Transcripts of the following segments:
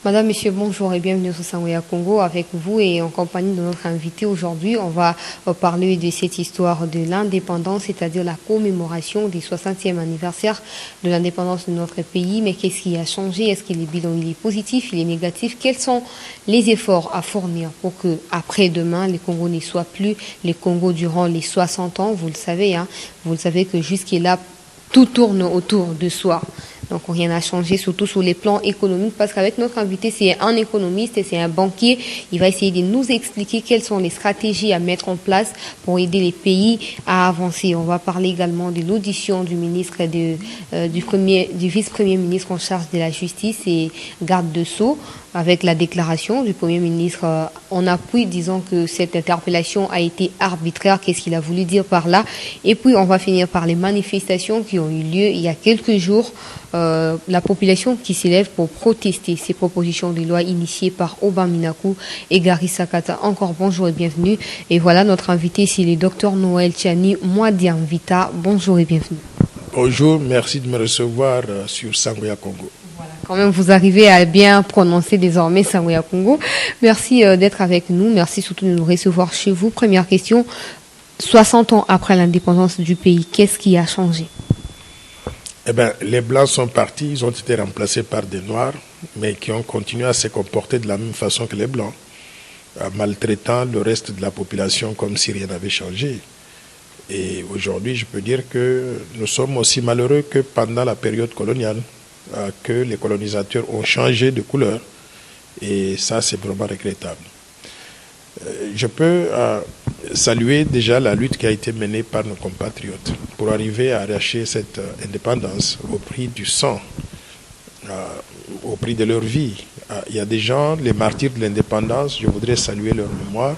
Madame, Monsieur, bonjour et bienvenue sur Sangweya Congo avec vous et en compagnie de notre invité aujourd'hui. On va parler de cette histoire de l'indépendance, c'est-à-dire la commémoration du 60e anniversaire de l'indépendance de notre pays. Mais qu'est-ce qui a changé? Est-ce que le bilan il est positif, il est négatif? Quels sont les efforts à fournir pour que après-demain, le Congo ne soit plus le Congo durant les 60 ans? Vous le savez, vous le savez que jusqu'à tout tourne autour de soi. Donc rien n'a changé, surtout sur les plans économiques, parce qu'avec notre invité, c'est un économiste et c'est un banquier. Il va essayer de nous expliquer quelles sont les stratégies à mettre en place pour aider les pays à avancer. On va parler également de l'audition du ministre du vice-premier ministre en charge de la justice et garde de Sceaux, avec la déclaration du Premier ministre en appui, disant que cette interpellation a été arbitraire. Qu'est-ce qu'il a voulu dire par là? Et puis, on va finir par les manifestations qui ont eu lieu il y a quelques jours. La population qui s'élève pour protester ces propositions de loi initiées par Oba Minakou et Gary Sakata. Encore bonjour et bienvenue. Et voilà, notre invité, c'est le docteur Noël Tchani Mwadiamvita. Bonjour et bienvenue. Bonjour, merci de me recevoir sur Sangweya Congo. Quand même, vous arrivez à bien prononcer désormais Sangweya Congo. Merci d'être avec nous. Merci surtout de nous recevoir chez vous. Première question, 60 ans après l'indépendance du pays, qu'est-ce qui a changé? Eh bien, les Blancs sont partis, ils ont été remplacés par des Noirs, mais qui ont continué à se comporter de la même façon que les Blancs, maltraitant le reste de la population comme si rien n'avait changé. Et aujourd'hui, je peux dire que nous sommes aussi malheureux que pendant la période coloniale, que les colonisateurs ont changé de couleur, et ça c'est vraiment regrettable. Je peux saluer déjà la lutte qui a été menée par nos compatriotes pour arriver à arracher cette indépendance au prix du sang, au prix de leur vie. Il y a des gens, les martyrs de l'indépendance, je voudrais saluer leur mémoire.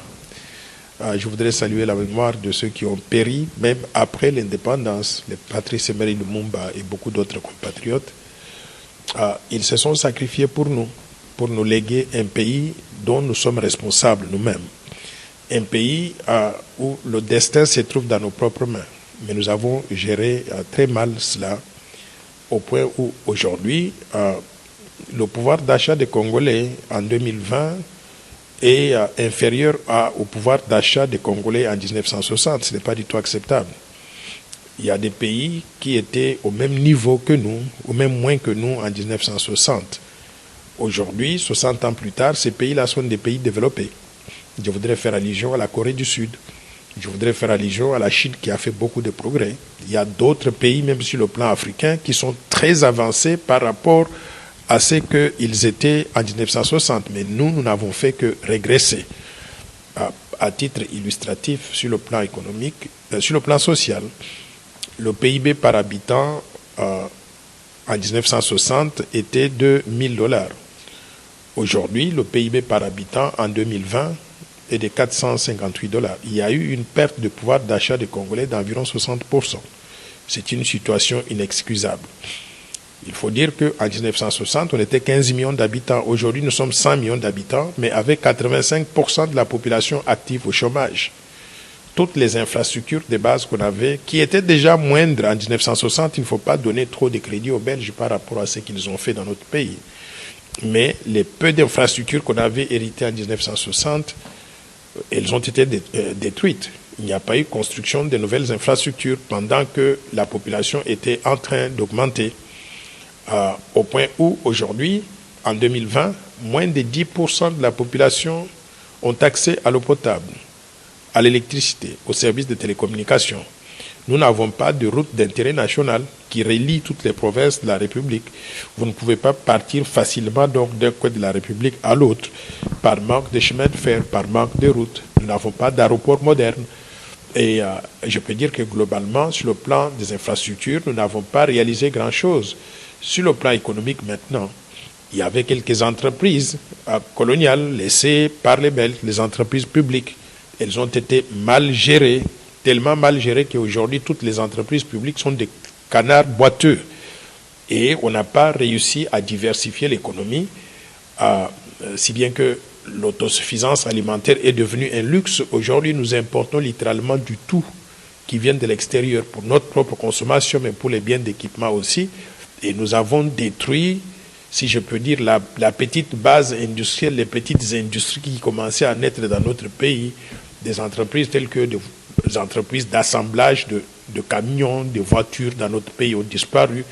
Je voudrais saluer la mémoire de ceux qui ont péri, même après l'indépendance, les Patrice Emery Lumumba et beaucoup d'autres compatriotes. Ils se sont sacrifiés pour nous léguer un pays dont nous sommes responsables nous-mêmes. Un pays où le destin se trouve dans nos propres mains. Mais nous avons géré très mal cela, au point où aujourd'hui, le pouvoir d'achat des Congolais en 2020 est inférieur au pouvoir d'achat des Congolais en 1960. Ce n'est pas du tout acceptable. Il y a des pays qui étaient au même niveau que nous, ou même moins que nous en 1960. Aujourd'hui, 60 ans plus tard, ces pays-là sont des pays développés. Je voudrais faire allusion à la Corée du Sud. Je voudrais faire allusion à la Chine qui a fait beaucoup de progrès. Il y a d'autres pays, même sur le plan africain, qui sont très avancés par rapport à ce qu'ils étaient en 1960. Mais nous n'avons fait que régresser. À titre illustratif, sur le plan économique, sur le plan social, le PIB par habitant en 1960 était de $1000. Aujourd'hui, le PIB par habitant en 2020 est de $458. Il y a eu une perte de pouvoir d'achat des Congolais d'environ 60%. C'est une situation inexcusable. Il faut dire qu'en 1960, on était 15 millions d'habitants. Aujourd'hui, nous sommes 100 millions d'habitants, mais avec 85% de la population active au chômage. Toutes les infrastructures de base qu'on avait, qui étaient déjà moindres en 1960, il ne faut pas donner trop de crédit aux Belges par rapport à ce qu'ils ont fait dans notre pays. Mais les peu d'infrastructures qu'on avait héritées en 1960, elles ont été détruites. Il n'y a pas eu construction de nouvelles infrastructures pendant que la population était en train d'augmenter. Au point où, aujourd'hui, en 2020, moins de 10% de la population ont accès à l'eau potable, à l'électricité, aux services de télécommunications. Nous n'avons pas de route d'intérêt national qui relie toutes les provinces de la République. Vous ne pouvez pas partir facilement donc d'un coin de la République à l'autre par manque de chemin de fer, par manque de route. Nous n'avons pas d'aéroport moderne. Et je peux dire que globalement, sur le plan des infrastructures, nous n'avons pas réalisé grand-chose. Sur le plan économique maintenant, il y avait quelques entreprises coloniales laissées par les Belges, les entreprises publiques. Elles ont été mal gérées, tellement mal gérées qu'aujourd'hui, toutes les entreprises publiques sont des canards boiteux. Et on n'a pas réussi à diversifier l'économie, si bien que l'autosuffisance alimentaire est devenue un luxe. Aujourd'hui, nous importons littéralement du tout qui vient de l'extérieur pour notre propre consommation, mais pour les biens d'équipement aussi. Et nous avons détruit si je peux dire, la petite base industrielle, les petites industries qui commençaient à naître dans notre pays, des entreprises telles que des entreprises d'assemblage de camions, de voitures dans notre pays ont disparu,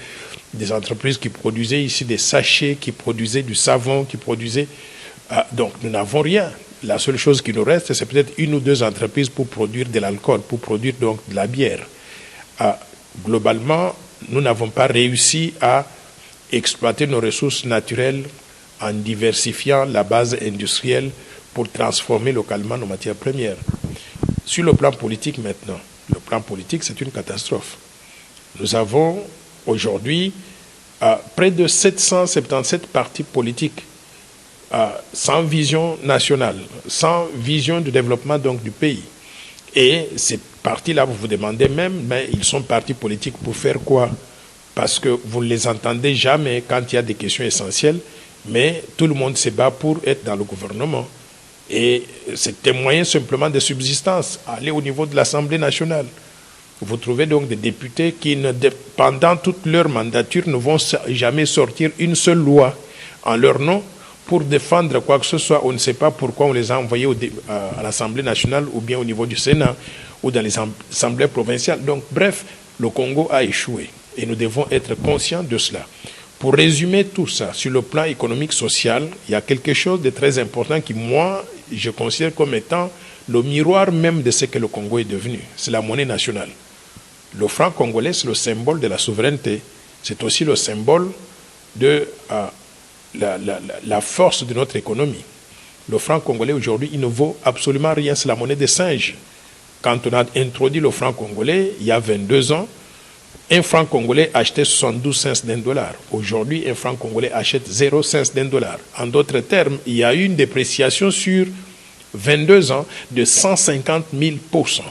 des entreprises qui produisaient ici des sachets, qui produisaient du savon, qui produisaient... donc nous n'avons rien. La seule chose qui nous reste, c'est peut-être une ou deux entreprises pour produire de l'alcool, pour produire donc de la bière. Globalement, nous n'avons pas réussi à exploiter nos ressources naturelles en diversifiant la base industrielle pour transformer localement nos matières premières. Sur le plan politique maintenant, le plan politique, c'est une catastrophe. Nous avons aujourd'hui près de 777 partis politiques sans vision nationale, sans vision de développement donc, du pays. Et ces partis-là, vous vous demandez même, mais ils sont partis politiques pour faire quoi? Parce que vous ne les entendez jamais quand il y a des questions essentielles, mais tout le monde se bat pour être dans le gouvernement. Et c'est un moyen simplement de subsistance, aller au niveau de l'Assemblée nationale. Vous trouvez donc des députés qui, pendant toute leur mandature, ne vont jamais sortir une seule loi en leur nom pour défendre quoi que ce soit. On ne sait pas pourquoi on les a envoyés à l'Assemblée nationale ou bien au niveau du Sénat ou dans les assemblées provinciales. Donc, bref, le Congo a échoué et nous devons être conscients de cela. Pour résumer tout ça, sur le plan économique, social, il y a quelque chose de très important qui, moi, je considère comme étant le miroir même de ce que le Congo est devenu. C'est la monnaie nationale. Le franc congolais, c'est le symbole de la souveraineté. C'est aussi le symbole de la force de notre économie. Le franc congolais, aujourd'hui, il ne vaut absolument rien. C'est la monnaie des singes. Quand on a introduit le franc congolais, il y a 22 ans, un franc congolais achetait 72 cents d'un dollar. Aujourd'hui, un franc congolais achète 0 cents d'un dollar. En d'autres termes, il y a eu une dépréciation sur 22 ans de 150 000%.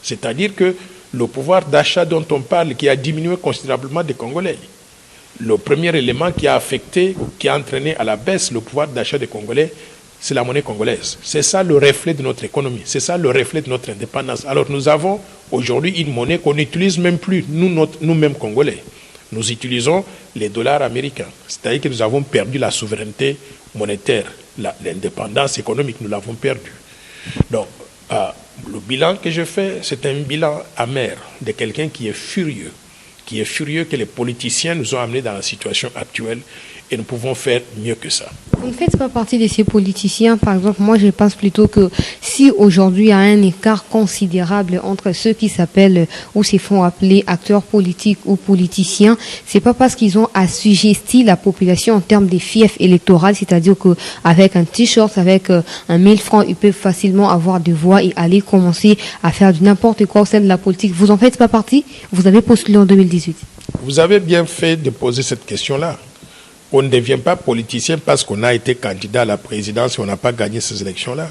C'est-à-dire que le pouvoir d'achat dont on parle, qui a diminué considérablement des Congolais, le premier élément qui a affecté, qui a entraîné à la baisse le pouvoir d'achat des Congolais, c'est la monnaie congolaise. C'est ça le reflet de notre économie. C'est ça le reflet de notre indépendance. Alors nous avons aujourd'hui une monnaie qu'on n'utilise même plus, nous-mêmes Congolais. Nous utilisons les dollars américains. C'est-à-dire que nous avons perdu la souveraineté monétaire, l'indépendance économique, nous l'avons perdue. Donc, le bilan que je fais, c'est un bilan amer de quelqu'un qui est furieux que les politiciens nous ont amenés dans la situation actuelle et nous pouvons faire mieux que ça. Vous ne faites pas partie de ces politiciens. Par exemple, moi, je pense plutôt que si aujourd'hui il y a un écart considérable entre ceux qui s'appellent ou se font appeler acteurs politiques ou politiciens, c'est pas parce qu'ils ont assujetti la population en termes de fief électoral, c'est-à-dire qu'avec un t-shirt, avec un 1000 francs, ils peuvent facilement avoir des voix et aller commencer à faire du n'importe quoi au sein de la politique. Vous en faites pas partie? Vous avez postulé en 2018. Vous avez bien fait de poser cette question-là. On ne devient pas politicien parce qu'on a été candidat à la présidence et on n'a pas gagné ces élections-là.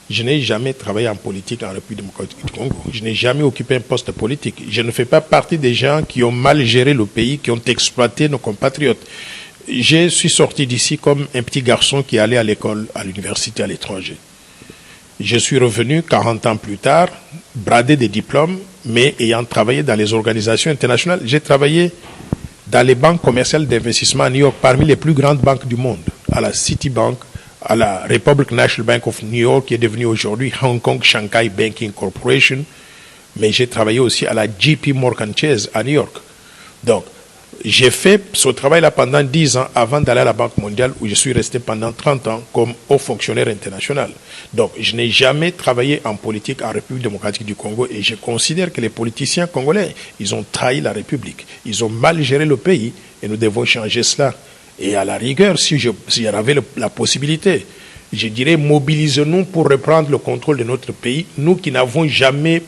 Je n'ai jamais travaillé en politique en République démocratique du Congo. Je n'ai jamais occupé un poste politique. Je ne fais pas partie des gens qui ont mal géré le pays, qui ont exploité nos compatriotes. Je suis sorti d'ici comme un petit garçon qui allait à l'école, à l'université, à l'étranger. Je suis revenu 40 ans plus tard, bradé des diplômes, mais ayant travaillé dans les organisations internationales. J'ai travaillé dans les banques commerciales d'investissement à New York, parmi les plus grandes banques du monde, à la Citibank, à la Republic National Bank of New York, qui est devenue aujourd'hui Hong Kong Shanghai Banking Corporation, mais j'ai travaillé aussi à la JP Morgan Chase à New York. Donc, j'ai fait ce travail-là pendant 10 ans avant d'aller à la Banque mondiale où je suis resté pendant 30 ans comme haut fonctionnaire international. Donc, je n'ai jamais travaillé en politique en République démocratique du Congo et je considère que les politiciens congolais, ils ont trahi la République. Ils ont mal géré le pays et nous devons changer cela. Et à la rigueur, s'il y avait la possibilité, je dirais mobilisons-nous pour reprendre le contrôle de notre pays, nous qui n'avons jamais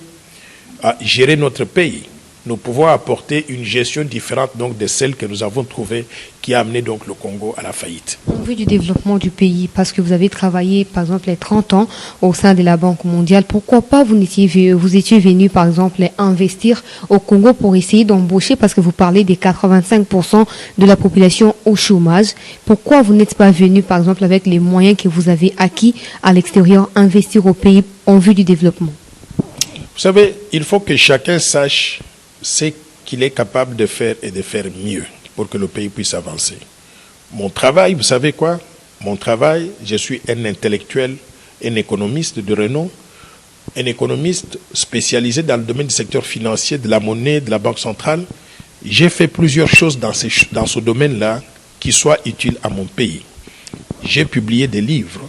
géré notre pays. Nous pouvons apporter une gestion différente donc de celle que nous avons trouvée qui a amené donc le Congo à la faillite. En vue du développement du pays, parce que vous avez travaillé par exemple les 30 ans au sein de la Banque mondiale, pourquoi pas vous étiez venu par exemple investir au Congo pour essayer d'embaucher, parce que vous parlez des 85% de la population au chômage. Pourquoi vous n'êtes pas venu par exemple avec les moyens que vous avez acquis à l'extérieur investir au pays en vue du développement? Vous savez, il faut que chacun sache ce qu'il est capable de faire et de faire mieux pour que le pays puisse avancer. Mon travail, vous savez quoi? Mon travail, je suis un intellectuel, un économiste de renom, un économiste spécialisé dans le domaine du secteur financier, de la monnaie, de la banque centrale. J'ai fait plusieurs choses dans ce domaine-là qui soient utiles à mon pays. J'ai publié des livres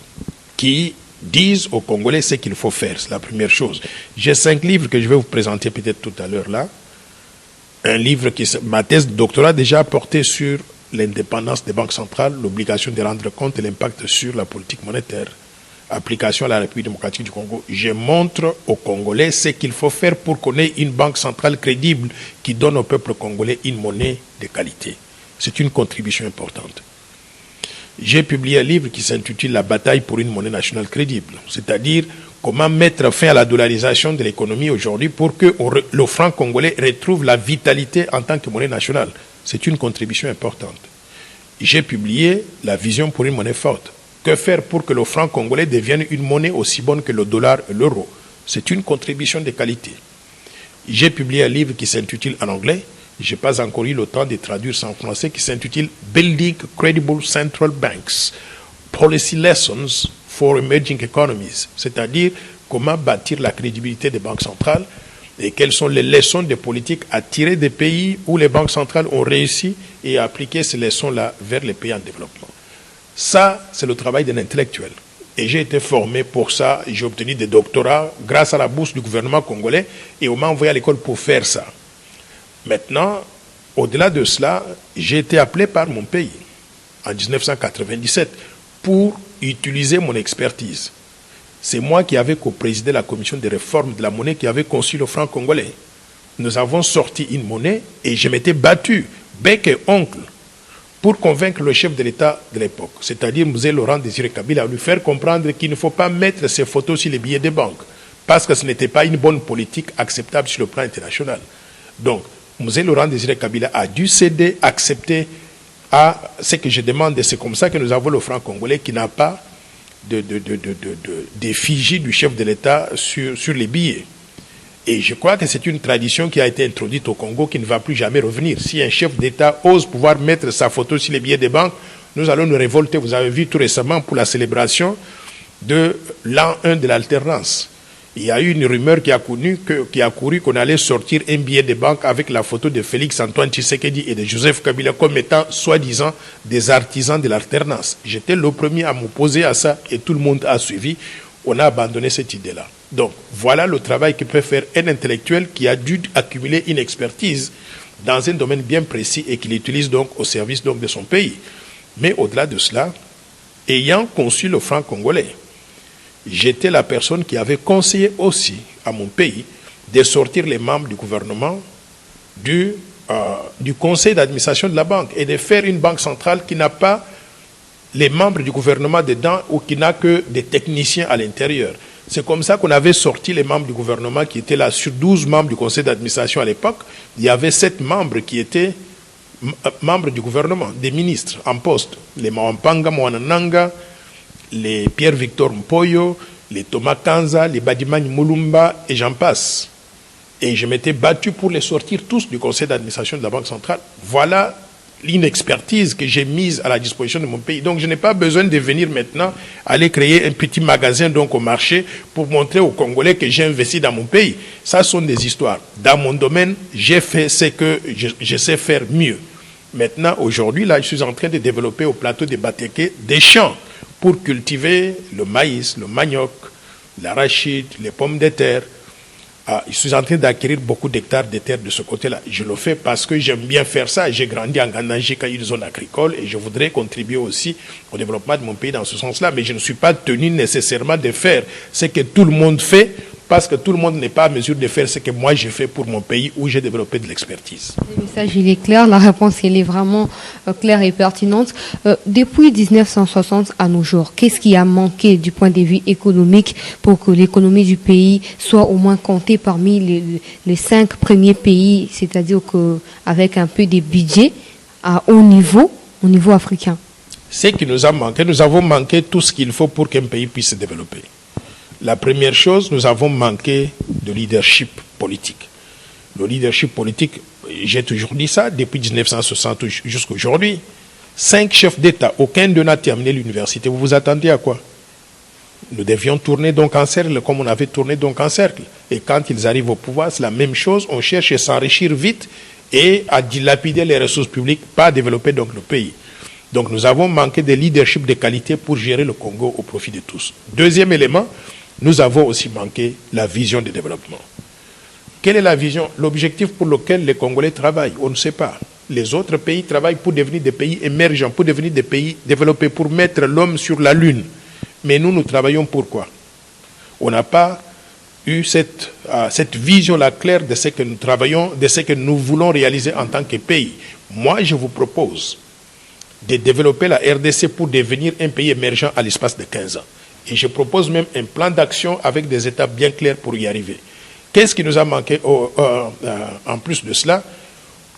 qui disent aux Congolais ce qu'il faut faire. C'est la première chose. J'ai 5 livres que je vais vous présenter peut-être tout à l'heure là. Un livre ma thèse de doctorat déjà porté sur l'indépendance des banques centrales, l'obligation de rendre compte et l'impact sur la politique monétaire, application à la République démocratique du Congo. Je montre aux Congolais ce qu'il faut faire pour qu'on ait une banque centrale crédible qui donne au peuple congolais une monnaie de qualité. C'est une contribution importante. J'ai publié un livre qui s'intitule « La bataille pour une monnaie nationale crédible », c'est-à-dire comment mettre fin à la dollarisation de l'économie aujourd'hui pour que le franc congolais retrouve la vitalité en tant que monnaie nationale. C'est une contribution importante. J'ai publié « La vision pour une monnaie forte ». Que faire pour que le franc congolais devienne une monnaie aussi bonne que le dollar et l'euro? C'est une contribution de qualité. J'ai publié un livre qui s'intitule en anglais, je n'ai pas encore eu le temps de traduire ça en français, qui s'intitule « Building Credible Central Banks, Policy Lessons for Emerging Economies », c'est-à-dire comment bâtir la crédibilité des banques centrales et quelles sont les leçons de politique à tirer des pays où les banques centrales ont réussi et à appliquer ces leçons-là vers les pays en développement. Ça, c'est le travail d'un intellectuel. Et j'ai été formé pour ça, j'ai obtenu des doctorats grâce à la bourse du gouvernement congolais et on m'a envoyé à l'école pour faire ça. Maintenant, au-delà de cela, j'ai été appelé par mon pays en 1997 pour utiliser mon expertise. C'est moi qui avais co-présidé la commission de réforme de la monnaie qui avait conçu le franc congolais. Nous avons sorti une monnaie et je m'étais battu, bec et oncle, pour convaincre le chef de l'État de l'époque, c'est-à-dire M. Laurent Désiré Kabila, à lui faire comprendre qu'il ne faut pas mettre ses photos sur les billets des banques, parce que ce n'était pas une bonne politique acceptable sur le plan international. Donc, M. Laurent Désiré Kabila a dû céder, accepter à ce que je demande, et c'est comme ça que nous avons le franc congolais qui n'a pas d'effigie du chef de l'État sur les billets. Et je crois que c'est une tradition qui a été introduite au Congo qui ne va plus jamais revenir. Si un chef d'État ose pouvoir mettre sa photo sur les billets des banques, nous allons nous révolter. Vous avez vu tout récemment pour la célébration de l'an 1 de l'alternance. Il y a eu une rumeur qui a couru qu'on allait sortir un billet de banque avec la photo de Félix Antoine Tshisekedi et de Joseph Kabila comme étant soi-disant des artisans de l'alternance. J'étais le premier à m'opposer à ça et tout le monde a suivi. On a abandonné cette idée-là. Donc, voilà le travail que peut faire un intellectuel qui a dû accumuler une expertise dans un domaine bien précis et qu'il utilise donc au service donc de son pays. Mais au-delà de cela, ayant conçu le franc congolais, j'étais la personne qui avait conseillé aussi à mon pays de sortir les membres du gouvernement du conseil d'administration de la banque et de faire une banque centrale qui n'a pas les membres du gouvernement dedans ou qui n'a que des techniciens à l'intérieur. C'est comme ça qu'on avait sorti les membres du gouvernement qui étaient là. Sur 12 membres du conseil d'administration à l'époque, il y avait 7 membres qui étaient membres du gouvernement, des ministres en poste. Les Mawampanga, Mwanananga, les Pierre-Victor Mpoyo, les Thomas Kanza, les Badimani Moulumba et j'en passe. Et je m'étais battu pour les sortir tous du conseil d'administration de la Banque centrale. Voilà l'inexpertise que j'ai mise à la disposition de mon pays. Donc je n'ai pas besoin de venir maintenant aller créer un petit magasin donc au marché pour montrer aux Congolais que j'ai investi dans mon pays. Ça sont des histoires. Dans mon domaine, j'ai fait ce que je sais faire mieux. Maintenant, aujourd'hui, là, je suis en train de développer au plateau de Bateke des champs pour cultiver le maïs, le manioc, l'arachide, les pommes de terre. Je suis en train d'acquérir beaucoup d'hectares de terre de ce côté-là. Je le fais parce que j'aime bien faire ça. J'ai grandi en Gandangé, qui a une zone agricole, et je voudrais contribuer aussi au développement de mon pays dans ce sens-là. Mais je ne suis pas tenu nécessairement de faire ce que tout le monde fait, parce que tout le monde n'est pas à mesure de faire ce que moi j'ai fait pour mon pays où j'ai développé de l'expertise. Le message, il est clair, la réponse, elle est vraiment claire et pertinente. Depuis 1960 à nos jours, qu'est-ce qui a manqué du point de vue économique pour que l'économie du pays soit au moins comptée parmi les 5 premiers pays, c'est-à-dire qu'avec un peu de budget à haut niveau, au niveau africain? Ce qui nous a manqué, nous avons manqué tout ce qu'il faut pour qu'un pays puisse se développer. La première chose, nous avons manqué de leadership politique. Le leadership politique, j'ai toujours dit ça, depuis 1960 jusqu'à aujourd'hui, 5 chefs d'État, aucun d'eux n'a terminé l'université. Vous vous attendez à quoi? Nous devions tourner donc en cercle, comme on avait tourné donc en cercle. Et quand ils arrivent au pouvoir, c'est la même chose. On cherche à s'enrichir vite et à dilapider les ressources publiques, pas à développer donc le pays. Donc nous avons manqué de leadership de qualité pour gérer le Congo au profit de tous. Deuxième élément, nous avons aussi manqué la vision de développement. Quelle est la vision? L'objectif pour lequel les Congolais travaillent, on ne sait pas. Les autres pays travaillent pour devenir des pays émergents, pour devenir des pays développés, pour mettre l'homme sur la Lune. Mais nous, nous travaillons pour quoi? On n'a pas eu cette vision-là claire de ce que nous travaillons, de ce que nous voulons réaliser en tant que pays. Moi, je vous propose de développer la RDC pour devenir un pays émergent à l'espace de 15 ans. Et je propose même un plan d'action avec des étapes bien claires pour y arriver. Qu'est-ce qui nous a manqué en plus de cela?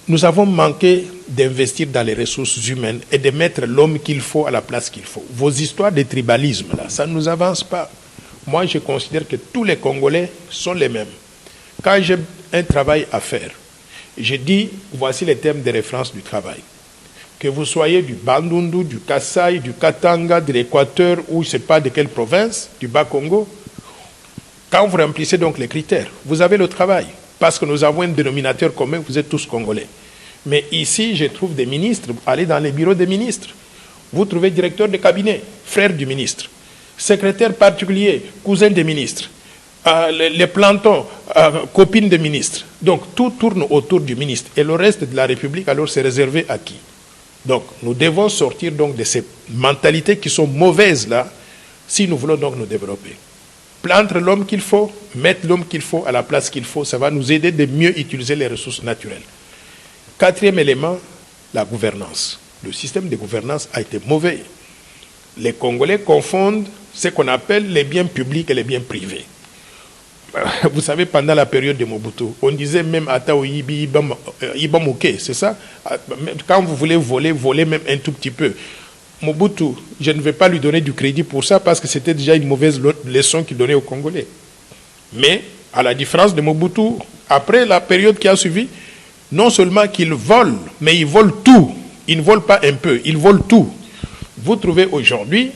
Nous avons manqué d'investir dans les ressources humaines et de mettre l'homme qu'il faut à la place qu'il faut. Vos histoires de tribalisme, là, ça ne nous avance pas. Moi, je considère que tous les Congolais sont les mêmes. Quand j'ai un travail à faire, je dis, voici les termes de référence du travail. Que vous soyez du Bandundu, du Kasaï, du Katanga, de l'Équateur, ou je ne sais pas de quelle province, du Bas-Congo, quand vous remplissez donc les critères, vous avez le travail. Parce que nous avons un dénominateur commun, vous êtes tous Congolais. Mais ici, je trouve des ministres, allez dans les bureaux des ministres. Vous trouvez directeur de cabinet, frère du ministre, secrétaire particulier, cousin des ministres, les plantons, copines des ministres. Donc tout tourne autour du ministre. Et le reste de la République, alors, c'est réservé à qui? Donc nous devons sortir donc de ces mentalités qui sont mauvaises là, si nous voulons donc nous développer. Planter l'homme qu'il faut, mettre l'homme qu'il faut à la place qu'il faut, ça va nous aider de mieux utiliser les ressources naturelles. Quatrième élément, la gouvernance. Le système de gouvernance a été mauvais. Les Congolais confondent ce qu'on appelle les biens publics et les biens privés. Vous savez, pendant la période de Mobutu, on disait même Atao Ibamoke, c'est ça? Quand vous voulez voler, volez même un tout petit peu. Mobutu, je ne vais pas lui donner du crédit pour ça parce que c'était déjà une mauvaise leçon qu'il donnait aux Congolais. Mais, à la différence de Mobutu, après la période qui a suivi, non seulement qu'il vole, mais il vole tout. Il ne vole pas un peu, il vole tout. Vous trouvez aujourd'hui,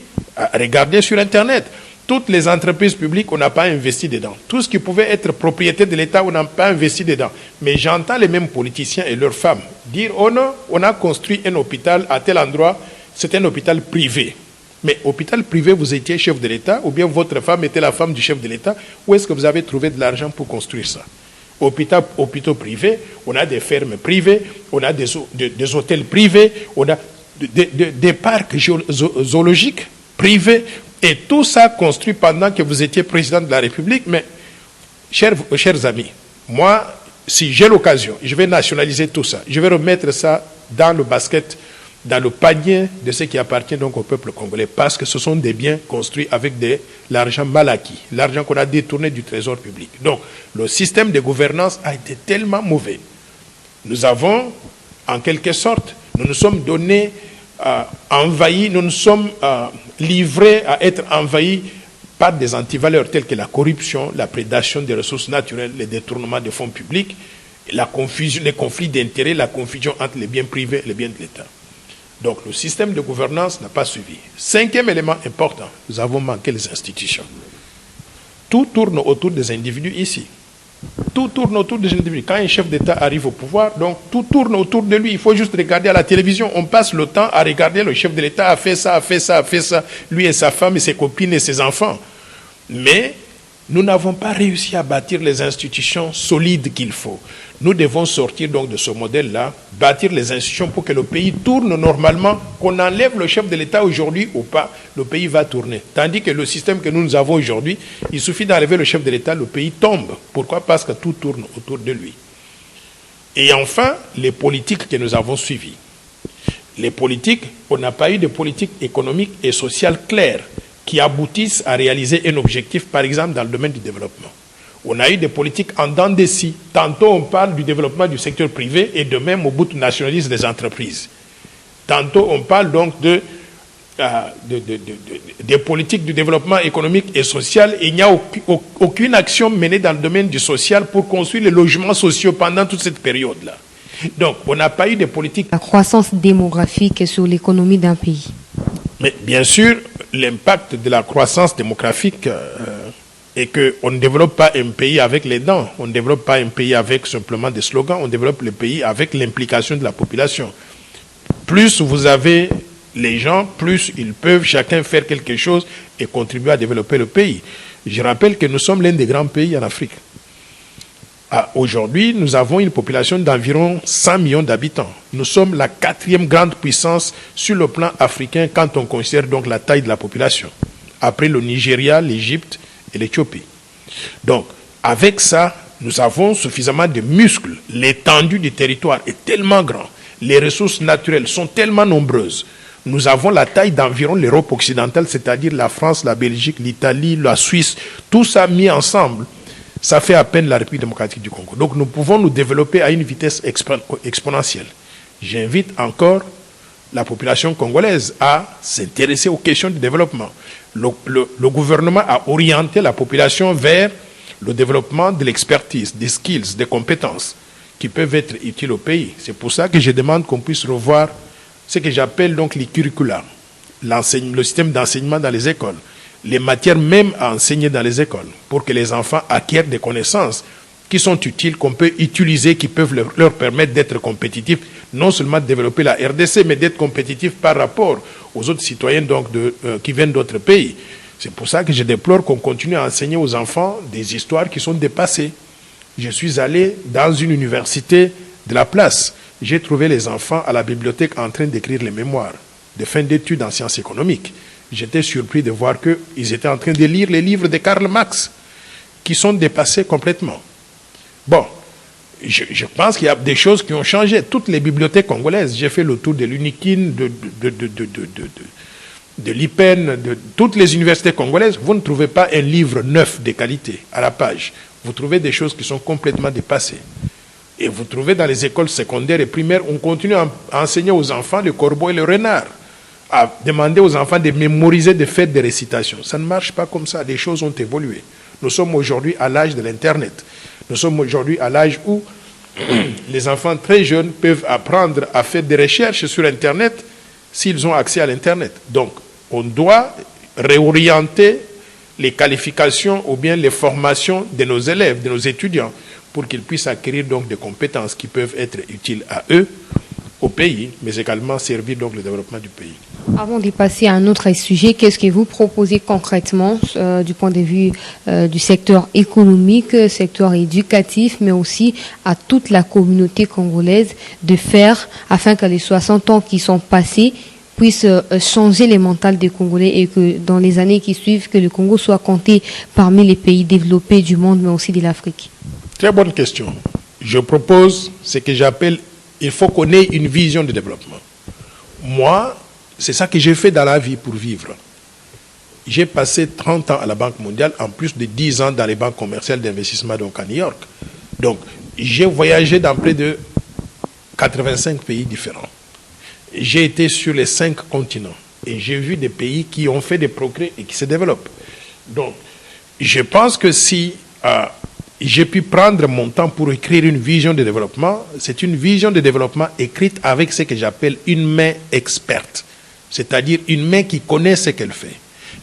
regardez sur Internet, toutes les entreprises publiques, on n'a pas investi dedans. Tout ce qui pouvait être propriété de l'État, on n'a pas investi dedans. Mais j'entends les mêmes politiciens et leurs femmes dire « Oh non, on a construit un hôpital à tel endroit, c'est un hôpital privé. » Mais hôpital privé, vous étiez chef de l'État, ou bien votre femme était la femme du chef de l'État. Où est-ce que vous avez trouvé de l'argent pour construire ça? Hôpitaux privés, on a des fermes privées, on a des hôtels privés, on a des parcs zoologiques privés, et tout ça construit pendant que vous étiez président de la République. Mais, chers amis, moi, si j'ai l'occasion, je vais nationaliser tout ça. Je vais remettre ça dans le basket, dans le panier de ce qui appartient donc au peuple congolais, parce que ce sont des biens construits avec de l'argent mal acquis, l'argent qu'on a détourné du trésor public. Donc, le système de gouvernance a été tellement mauvais. Nous avons, en quelque sorte, nous nous sommes donnés, envahis, nous nous sommes livrés à être envahis par des antivaleurs telles que la corruption, la prédation des ressources naturelles, le détournement des fonds publics, la confusion, les conflits d'intérêts, la confusion entre les biens privés et les biens de l'État. Donc le système de gouvernance n'a pas suivi. Cinquième élément important, nous avons manqué les institutions. Tout tourne autour des individus ici. Tout tourne autour des individus. Quand un chef d'État arrive au pouvoir, donc tout tourne autour de lui. Il faut juste regarder à la télévision. On passe le temps à regarder le chef de l'État a fait ça, a fait ça, a fait ça. Lui et sa femme et ses copines et ses enfants. Mais nous n'avons pas réussi à bâtir les institutions solides qu'il faut. Nous devons sortir donc de ce modèle-là, bâtir les institutions pour que le pays tourne normalement. Qu'on enlève le chef de l'État aujourd'hui ou pas, le pays va tourner. Tandis que le système que nous avons aujourd'hui, il suffit d'enlever le chef de l'État, le pays tombe. Pourquoi? Parce que tout tourne autour de lui. Et enfin, les politiques que nous avons suivies. Les politiques, on n'a pas eu de politique économique et sociale claire qui aboutissent à réaliser un objectif, par exemple, dans le domaine du développement. On a eu des politiques en dents de scie. Tantôt, on parle du développement du secteur privé et de même, au bout, on nationalise des entreprises. Tantôt, on parle donc des politiques du développement économique et social. Et il n'y a aucune action menée dans le domaine du social pour construire les logements sociaux pendant toute cette période-là. Donc, on n'a pas eu de politique. La croissance démographique sur l'économie d'un pays. Mais bien sûr, l'impact de la croissance démographique est qu'on ne développe pas un pays avec les dents, on ne développe pas un pays avec simplement des slogans, on développe le pays avec l'implication de la population. Plus vous avez les gens, plus ils peuvent chacun faire quelque chose et contribuer à développer le pays. Je rappelle que nous sommes l'un des grands pays en Afrique. Aujourd'hui, nous avons une population d'environ 100 millions d'habitants. Nous sommes la 4e grande puissance sur le plan africain quand on considère donc la taille de la population. Après le Nigeria, l'Égypte et l'Éthiopie. Donc, avec ça, nous avons suffisamment de muscles. L'étendue du territoire est tellement grande. Les ressources naturelles sont tellement nombreuses. Nous avons la taille d'environ l'Europe occidentale, c'est-à-dire la France, la Belgique, l'Italie, la Suisse. Tout ça mis ensemble, ça fait à peine la République démocratique du Congo. Donc nous pouvons nous développer à une vitesse exponentielle. J'invite encore la population congolaise à s'intéresser aux questions du développement. Le gouvernement a orienté la population vers le développement de l'expertise, des skills, des compétences qui peuvent être utiles au pays. C'est pour ça que je demande qu'on puisse revoir ce que j'appelle donc les curricula, le système d'enseignement dans les écoles, les matières même à enseigner dans les écoles, pour que les enfants acquièrent des connaissances qui sont utiles, qu'on peut utiliser, qui peuvent leur permettre d'être compétitifs, non seulement de développer la RDC, mais d'être compétitifs par rapport aux autres citoyens donc qui viennent d'autres pays. C'est pour ça que je déplore qu'on continue à enseigner aux enfants des histoires qui sont dépassées. Je suis allé dans une université de la place. J'ai trouvé les enfants à la bibliothèque en train d'écrire les mémoires de fin d'études en sciences économiques. J'étais surpris de voir qu'ils étaient en train de lire les livres de Karl Marx, qui sont dépassés complètement. Bon, je pense qu'il y a des choses qui ont changé. Toutes les bibliothèques congolaises, j'ai fait le tour de l'UNIKIN, de l'IPEN, de toutes les universités congolaises, vous ne trouvez pas un livre neuf de qualité à la page. Vous trouvez des choses qui sont complètement dépassées. Et vous trouvez dans les écoles secondaires et primaires, on continue à enseigner aux enfants le corbeau et le renard, à demander aux enfants de mémoriser des faits de récitation. Ça ne marche pas comme ça, les choses ont évolué. Nous sommes aujourd'hui à l'âge de l'Internet. Nous sommes aujourd'hui à l'âge où les enfants très jeunes peuvent apprendre à faire des recherches sur Internet s'ils ont accès à l'Internet. Donc, on doit réorienter les qualifications ou bien les formations de nos élèves, de nos étudiants, pour qu'ils puissent acquérir donc des compétences qui peuvent être utiles à eux, au pays, mais également servir donc le développement du pays. Avant de passer à un autre sujet, qu'est-ce que vous proposez concrètement du point de vue du secteur économique, secteur éducatif, mais aussi à toute la communauté congolaise de faire afin que les 60 ans qui sont passés puissent changer les mentales des Congolais et que dans les années qui suivent, que le Congo soit compté parmi les pays développés du monde, mais aussi de l'Afrique? Très bonne question. Je propose ce que j'appelle, il faut qu'on ait une vision de développement. Moi, c'est ça que j'ai fait dans la vie pour vivre. J'ai passé 30 ans à la Banque mondiale, en plus de 10 ans dans les banques commerciales d'investissement donc à New York. Donc, j'ai voyagé dans près de 85 pays différents. J'ai été sur les 5 continents et j'ai vu des pays qui ont fait des progrès et qui se développent. Donc, je pense que si j'ai pu prendre mon temps pour écrire une vision de développement, c'est une vision de développement écrite avec ce que j'appelle une main experte, c'est-à-dire une main qui connaît ce qu'elle fait.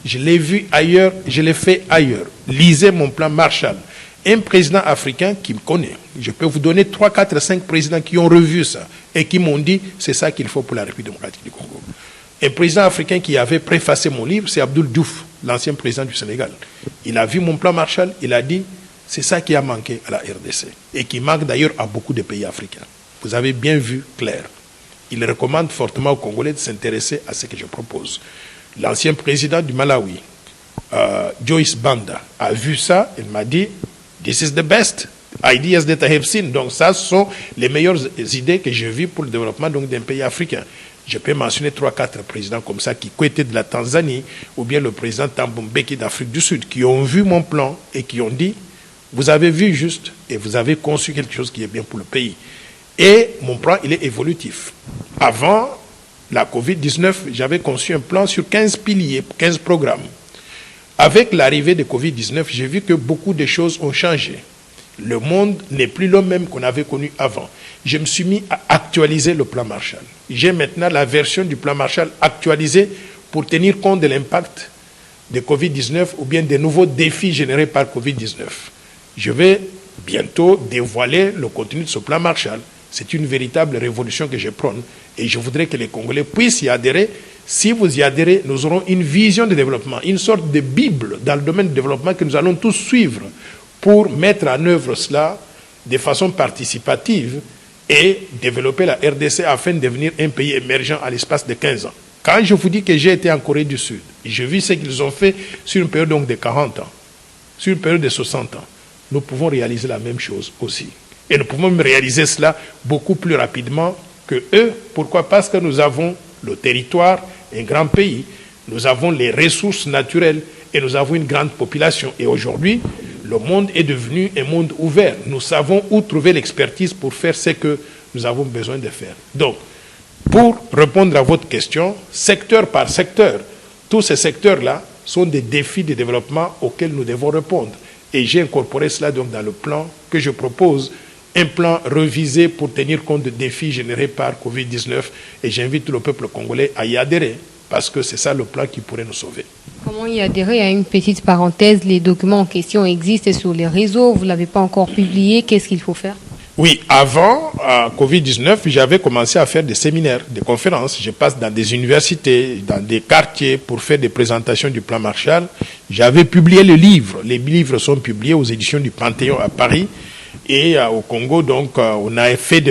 Je l'ai vu ailleurs, je l'ai fait ailleurs. Lisez mon plan Marshall. Un président africain qui me connaît, je peux vous donner 3, 4, 5 présidents qui ont revu ça et qui m'ont dit c'est ça qu'il faut pour la République démocratique du Congo. Un président africain qui avait préfacé mon livre, c'est Abdoul Diouf, l'ancien président du Sénégal. Il a vu mon plan Marshall, il a dit c'est ça qui a manqué à la RDC et qui manque d'ailleurs à beaucoup de pays africains. Vous avez bien vu clair. Il recommande fortement aux Congolais de s'intéresser à ce que je propose. L'ancien président du Malawi, Joyce Banda, a vu ça, il m'a dit this is the best ideas that I have seen. Donc ça, ce sont les meilleures idées que j'ai vues pour le développement d'un pays africain. Je peux mentionner 3, 4 présidents comme ça, qui étaient de la Tanzanie, ou bien le président Thabo Mbeki d'Afrique du Sud, qui ont vu mon plan et qui ont dit vous avez vu juste et vous avez conçu quelque chose qui est bien pour le pays. Et mon plan, il est évolutif. Avant la Covid-19, j'avais conçu un plan sur 15 piliers, 15 programmes. Avec l'arrivée de Covid-19, j'ai vu que beaucoup de choses ont changé. Le monde n'est plus le même qu'on avait connu avant. Je me suis mis à actualiser le plan Marshall. J'ai maintenant la version du plan Marshall actualisée pour tenir compte de l'impact de Covid-19 ou bien des nouveaux défis générés par Covid-19. Je vais bientôt dévoiler le contenu de ce plan Marshall. C'est une véritable révolution que je prône et je voudrais que les Congolais puissent y adhérer. Si vous y adhérez, nous aurons une vision de développement, une sorte de Bible dans le domaine du développement que nous allons tous suivre pour mettre en œuvre cela de façon participative et développer la RDC afin de devenir un pays émergent à l'espace de 15 ans. Quand je vous dis que j'ai été en Corée du Sud, j'ai vu ce qu'ils ont fait sur une période donc de 40 ans, sur une période de 60 ans, nous pouvons réaliser la même chose aussi. Et nous pouvons même réaliser cela beaucoup plus rapidement que eux. Pourquoi? Parce que nous avons le territoire, un grand pays, nous avons les ressources naturelles et nous avons une grande population. Et aujourd'hui, le monde est devenu un monde ouvert. Nous savons où trouver l'expertise pour faire ce que nous avons besoin de faire. Donc, pour répondre à votre question, secteur par secteur, tous ces secteurs-là sont des défis de développement auxquels nous devons répondre. Et j'ai incorporé cela donc dans le plan que je propose, un plan revisé pour tenir compte des défis générés par Covid-19. Et j'invite tout le peuple congolais à y adhérer, parce que c'est ça le plan qui pourrait nous sauver. Comment y adhérer? À une petite parenthèse, les documents en question existent sur les réseaux, vous ne l'avez pas encore publié, qu'est-ce qu'il faut faire? Oui, avant Covid-19, j'avais commencé à faire des séminaires, des conférences. Je passe dans des universités, dans des quartiers pour faire des présentations du plan Marshall. J'avais publié le livre. Les livres sont publiés aux éditions du Panthéon à Paris. Et au Congo, donc, on a fait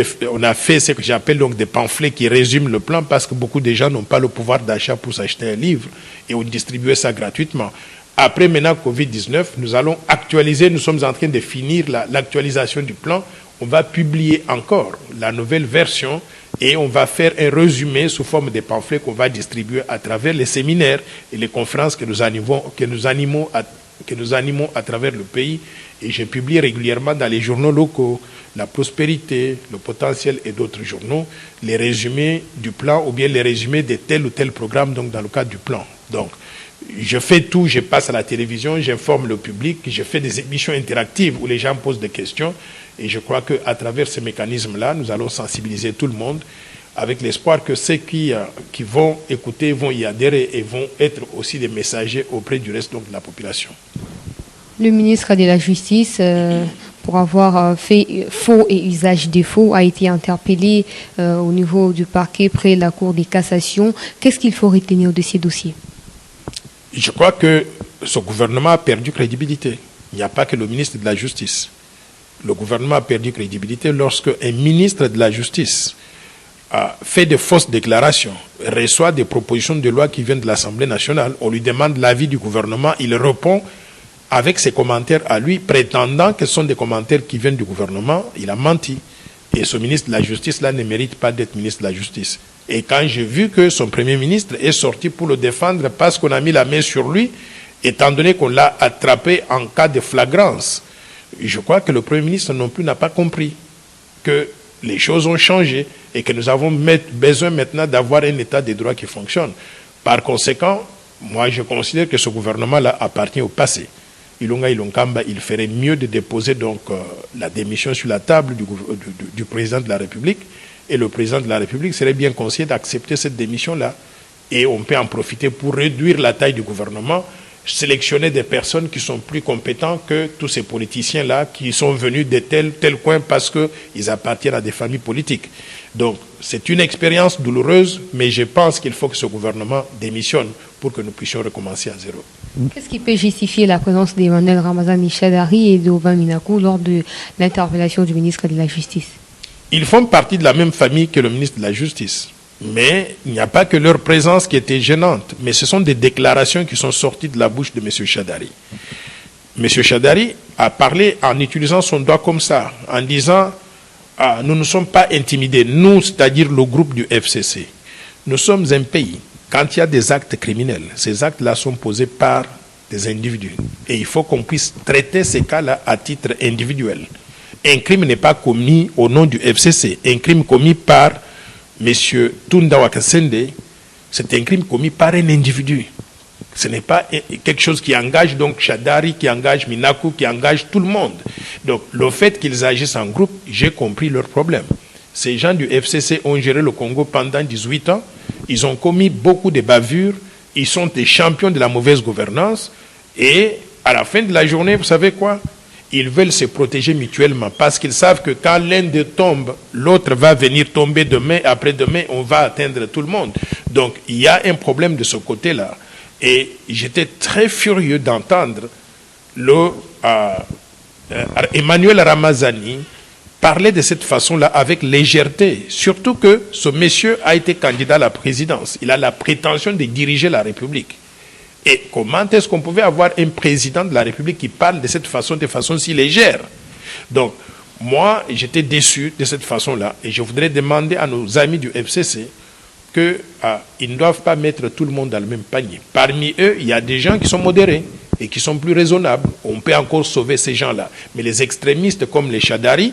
ce que j'appelle donc des pamphlets qui résument le plan parce que beaucoup de gens n'ont pas le pouvoir d'achat pour s'acheter un livre et on distribuait ça gratuitement. Après maintenant Covid-19, nous allons actualiser, nous sommes en train de finir l'actualisation du plan. On va publier encore la nouvelle version et on va faire un résumé sous forme de pamphlets qu'on va distribuer à travers les séminaires et les conférences que nous animons à travers le pays. Et je publie régulièrement dans les journaux locaux, La Prospérité, Le Potentiel et d'autres journaux, les résumés du plan ou bien les résumés de tel ou tel programme donc dans le cadre du plan. Donc, je fais tout, je passe à la télévision, j'informe le public, je fais des émissions interactives où les gens posent des questions. Et je crois qu'à travers ces mécanismes-là, nous allons sensibiliser tout le monde avec l'espoir que ceux qui vont écouter vont y adhérer et vont être aussi des messagers auprès du reste donc, de la population. Le ministre de la Justice, pour avoir fait faux et usage des faux, a été interpellé au niveau du parquet près la Cour de cassation. Qu'est-ce qu'il faut retenir de ces dossiers? Je crois que ce gouvernement a perdu crédibilité. Il n'y a pas que le ministre de la Justice. Le gouvernement a perdu crédibilité lorsque un ministre de la Justice a fait de fausses déclarations, reçoit des propositions de loi qui viennent de l'Assemblée nationale. On lui demande l'avis du gouvernement, il répond avec ses commentaires à lui, prétendant que ce sont des commentaires qui viennent du gouvernement. Il a menti. Et ce ministre de la Justice là ne mérite pas d'être ministre de la Justice. Et quand j'ai vu que son Premier ministre est sorti pour le défendre parce qu'on a mis la main sur lui, étant donné qu'on l'a attrapé en cas de flagrance, je crois que le Premier ministre non plus n'a pas compris que les choses ont changé et que nous avons besoin maintenant d'avoir un état de droit qui fonctionne. Par conséquent, moi je considère que ce gouvernement-là appartient au passé. Ilunga Ilunkamba, il ferait mieux de déposer donc la démission sur la table du président de la République. Et le président de la République serait bien conseillé d'accepter cette démission-là. Et on peut en profiter pour réduire la taille du gouvernement, sélectionner des personnes qui sont plus compétentes que tous ces politiciens-là qui sont venus de tel coin parce qu'ils appartiennent à des familles politiques. Donc, c'est une expérience douloureuse, mais je pense qu'il faut que ce gouvernement démissionne pour que nous puissions recommencer à zéro. Qu'est-ce qui peut justifier la présence d'Emmanuel Ramazani Shadari et d'Aubin Minakou lors de l'interpellation du ministre de la Justice? Ils font partie de la même famille que le ministre de la Justice. Mais il n'y a pas que leur présence qui était gênante, mais ce sont des déclarations qui sont sorties de la bouche de M. Shadari. M. Shadari a parlé en utilisant son doigt comme ça, en disant « Nous ne sommes pas intimidés, nous, c'est-à-dire le groupe du FCC. Nous sommes un pays. Quand il y a des actes criminels, ces actes-là sont posés par des individus. Et il faut qu'on puisse traiter ces cas-là à titre individuel. Un crime n'est pas commis au nom du FCC. Un crime commis par M. Tunda Wakasende, c'est un crime commis par un individu. Ce n'est pas quelque chose qui engage donc Shadari, qui engage Minaku, qui engage tout le monde. Donc le fait qu'ils agissent en groupe, j'ai compris leur problème. Ces gens du FCC ont géré le Congo pendant 18 ans. Ils ont commis beaucoup de bavures. Ils sont des champions de la mauvaise gouvernance. Et à la fin de la journée, vous savez quoi? Ils veulent se protéger mutuellement parce qu'ils savent que quand l'un d'eux tombe, l'autre va venir tomber demain, après-demain, on va atteindre tout le monde. Donc il y a un problème de ce côté-là. Et j'étais très furieux d'entendre Emmanuel Ramazani parler de cette façon-là avec légèreté. Surtout que ce monsieur a été candidat à la présidence. Il a la prétention de diriger la République. Et comment est-ce qu'on pouvait avoir un président de la République qui parle de façon si légère? Donc, moi, j'étais déçu de cette façon-là. Et je voudrais demander à nos amis du FCC qu'ils ne doivent pas mettre tout le monde dans le même panier. Parmi eux, il y a des gens qui sont modérés et qui sont plus raisonnables. On peut encore sauver ces gens-là. Mais les extrémistes comme les Shadari,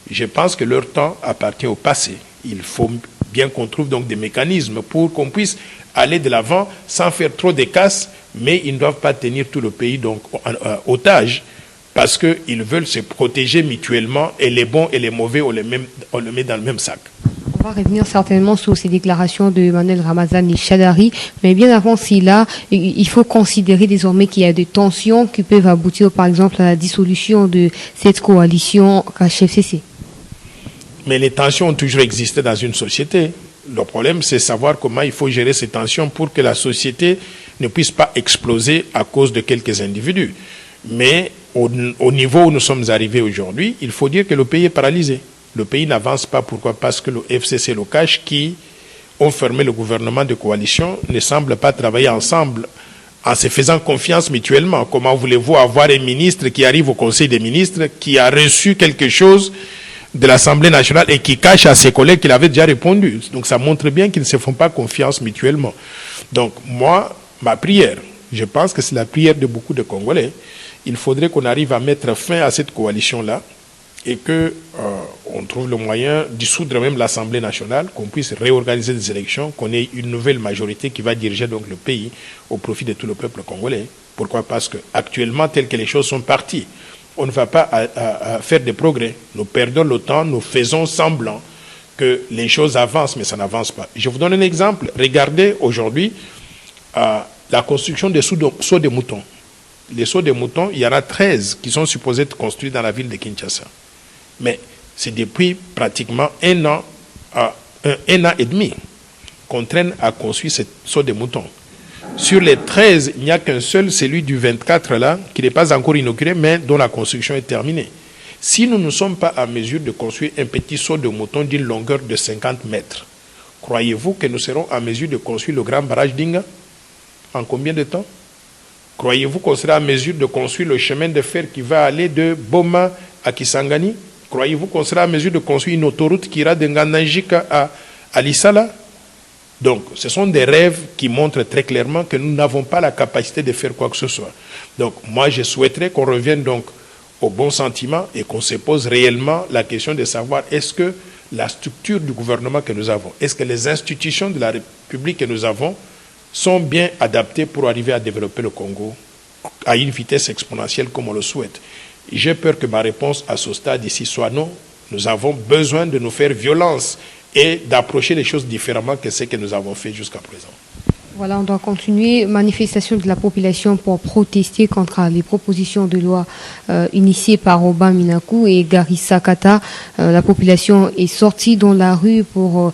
je pense que leur temps appartient au passé. Il faut bien qu'on trouve donc des mécanismes pour qu'on puisse aller de l'avant sans faire trop de casse, mais ils ne doivent pas tenir tout le pays donc otage parce qu'ils veulent se protéger mutuellement et les bons et les mauvais, on les met dans le même sac. On va revenir certainement sur ces déclarations de Emmanuel Ramazani et Shadari, mais bien avant cela, il faut considérer désormais qu'il y a des tensions qui peuvent aboutir par exemple à la dissolution de cette coalition KHFCC. Mais les tensions ont toujours existé dans une société. Le problème, c'est savoir comment il faut gérer ces tensions pour que la société ne puisse pas exploser à cause de quelques individus. Mais au niveau où nous sommes arrivés aujourd'hui, il faut dire que le pays est paralysé. Le pays n'avance pas. Pourquoi? Parce que le FCC et le CACH, qui ont fermé le gouvernement de coalition, ne semblent pas travailler ensemble en se faisant confiance mutuellement. Comment voulez-vous avoir un ministre qui arrive au Conseil des ministres, qui a reçu quelque chose de l'Assemblée nationale et qui cache à ses collègues qu'il avait déjà répondu? Donc ça montre bien qu'ils ne se font pas confiance mutuellement. Donc moi, ma prière, je pense que c'est la prière de beaucoup de Congolais, il faudrait qu'on arrive à mettre fin à cette coalition-là et qu'on trouve le moyen de dissoudre même l'Assemblée nationale, qu'on puisse réorganiser des élections, qu'on ait une nouvelle majorité qui va diriger donc le pays au profit de tout le peuple congolais. Pourquoi? Parce qu'actuellement, telles que les choses sont parties, on ne va pas faire des progrès. Nous perdons le temps, nous faisons semblant que les choses avancent, mais ça n'avance pas. Je vous donne un exemple. Regardez aujourd'hui la construction des seaux de moutons. Les seaux de moutons, il y en a 13 qui sont supposés être construits dans la ville de Kinshasa. Mais c'est depuis pratiquement un an et demi qu'on traîne à construire ces seaux de moutons. Sur les 13, il n'y a qu'un seul, celui du 24 là, qui n'est pas encore inauguré, mais dont la construction est terminée. Si nous ne sommes pas en mesure de construire un petit seau de mouton d'une longueur de 50 mètres, croyez-vous que nous serons en mesure de construire le grand barrage d'Inga? En combien de temps? Croyez-vous qu'on sera en mesure de construire le chemin de fer qui va aller de Boma à Kisangani? Croyez-vous qu'on sera en mesure de construire une autoroute qui ira de Nganajika à Lissala? Donc, ce sont des rêves qui montrent très clairement que nous n'avons pas la capacité de faire quoi que ce soit. Donc, moi, je souhaiterais qu'on revienne donc au bon sentiment et qu'on se pose réellement la question de savoir est-ce que la structure du gouvernement que nous avons, est-ce que les institutions de la République que nous avons sont bien adaptées pour arriver à développer le Congo à une vitesse exponentielle comme on le souhaite. J'ai peur que ma réponse à ce stade ici soit non. Nous avons besoin de nous faire violence et d'approcher les choses différemment que ce que nous avons fait jusqu'à présent. Voilà, on doit continuer. Manifestation de la population pour protester contre les propositions de loi initiées par Oba Minaku et Gary Sakata. La population est sortie dans la rue pour